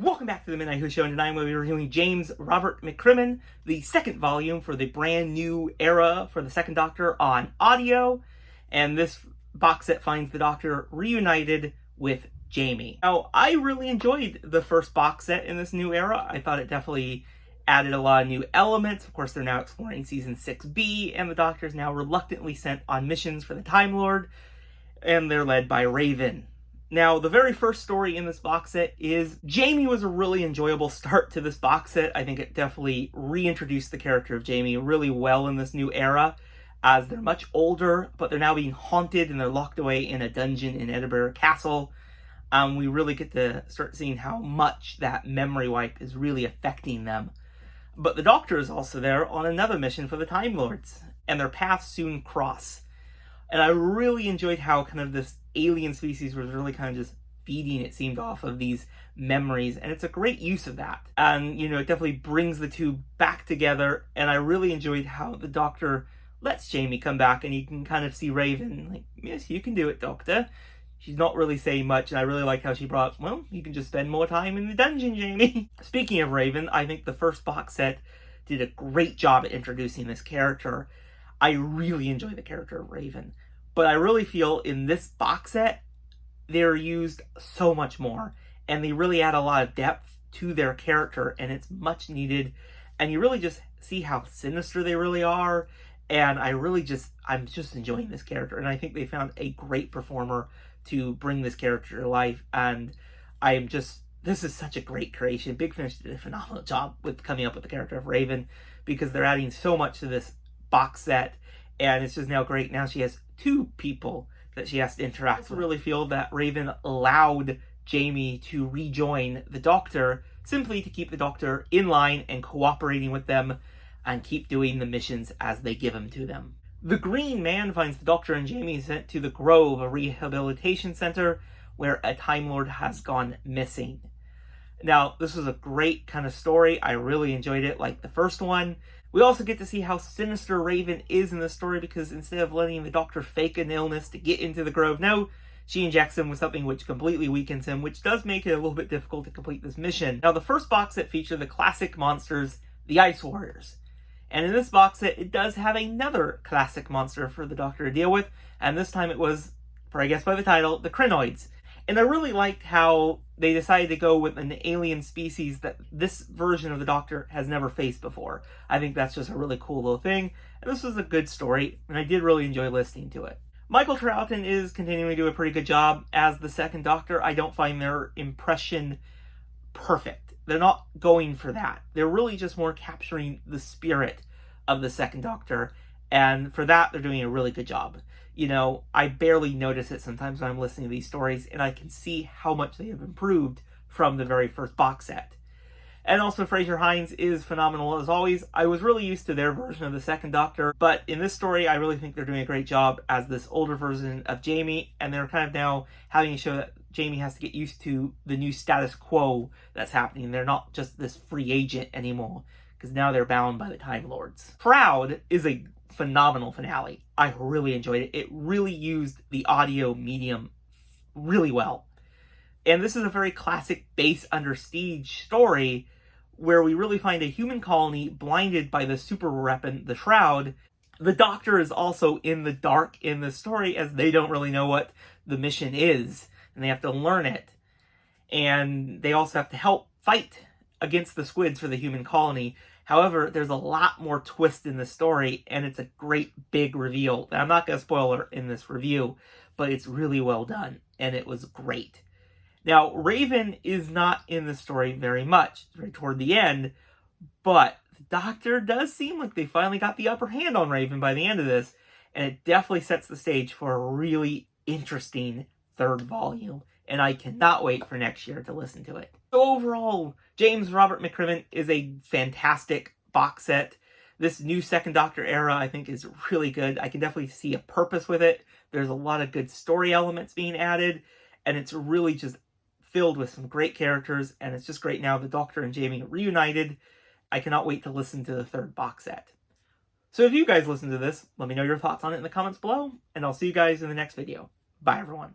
Welcome back to the Midnight Who Show, and tonight I'm going to be reviewing James Robert McCrimmon, the second volume for the brand new era for the Second Doctor on audio, and this box set finds the Doctor reunited with Jamie. Now, I really enjoyed the first box set in this new era. I thought it definitely added a lot of new elements. Of course, they're now exploring Season 6B, and the Doctor is now reluctantly sent on missions for the Time Lord, and they're led by Raven. Now, the very first story in this box set is Jamie was a really enjoyable start to this box set. I think it definitely reintroduced the character of Jamie really well in this new era, as they're much older, but they're now being haunted and they're locked away in a dungeon in Edinburgh Castle. We really get to start seeing how much that memory wipe is really affecting them. But the Doctor is also there on another mission for the Time Lords, and their paths soon cross. And I really enjoyed how kind of this alien species was really kind of just feeding, it seemed, off of these memories. And it's a great use of that. And, it definitely brings the two back together. And I really enjoyed how the Doctor lets Jamie come back, and you can kind of see Raven, like, yes, you can do it, Doctor. She's not really saying much, and I really like how she brought, well, you can just spend more time in the dungeon, Jamie. Speaking of Raven, I think the first box set did a great job at introducing this character. I really enjoy the character of Raven, but I really feel in this box set, they're used so much more, and they really add a lot of depth to their character, and it's much needed, and you really just see how sinister they really are, and I'm just enjoying this character, and I think they found a great performer to bring this character to life, and this is such a great creation. Big Finish did a phenomenal job with coming up with the character of Raven, because they're adding so much to this box set, and it's just now great. Now she has two people that she has to interact with. I really feel that Raven allowed Jamie to rejoin the Doctor simply to keep the Doctor in line and cooperating with them and keep doing the missions as they give them to them. The Green Man finds the Doctor and Jamie sent to the Grove, a rehabilitation center where a Time Lord has gone missing. Now, this was a great kind of story. I really enjoyed it, like the first one. We also get to see how sinister Raven is in this story, because instead of letting the Doctor fake an illness to get into the Grove, no, she injects him with something which completely weakens him, which does make it a little bit difficult to complete this mission. Now, the first box set featured the classic monsters, the Ice Warriors. And in this box set, it does have another classic monster for the Doctor to deal with, and this time it was, I guess by the title, the Krynoids. And I really liked how they decided to go with an alien species that this version of the Doctor has never faced before. I think that's just a really cool little thing, and this was a good story, and I did really enjoy listening to it. Michael Troughton is continuing to do a pretty good job as the Second Doctor. I don't find their impression perfect. They're not going for that. They're really just more capturing the spirit of the Second Doctor, and for that, they're doing a really good job. I barely notice it sometimes when I'm listening to these stories, and I can see how much they have improved from the very first box set. And also, Fraser Hines is phenomenal as always. I was really used to their version of the Second Doctor, but in this story, I really think they're doing a great job as this older version of Jamie, and they're kind of now having to show that Jamie has to get used to the new status quo that's happening. They're not just this free agent anymore, because now they're bound by the Time Lords. Proud is a phenomenal finale. I really enjoyed it. It really used the audio medium really well. And this is a very classic base under siege story where we really find a human colony blinded by the super weapon, the Shroud. The Doctor is also in the dark in the story, as they don't really know what the mission is, and they have to learn it. And they also have to help fight against the squids for the human colony. However, there's a lot more twist in the story, and it's a great big reveal. I'm not going to spoil it in this review, but it's really well done, and it was great. Now, Raven is not in the story very much, right toward the end, but the Doctor does seem like they finally got the upper hand on Raven by the end of this, and it definitely sets the stage for a really interesting third volume, and I cannot wait for next year to listen to it. So overall, James Robert McCrimmon is a fantastic box set. This new Second Doctor era, I think, is really good. I can definitely see a purpose with it. There's a lot of good story elements being added, and it's really just filled with some great characters, and it's just great now the Doctor and Jamie are reunited. I cannot wait to listen to the third box set. So if you guys listen to this, let me know your thoughts on it in the comments below, and I'll see you guys in the next video. Bye, everyone.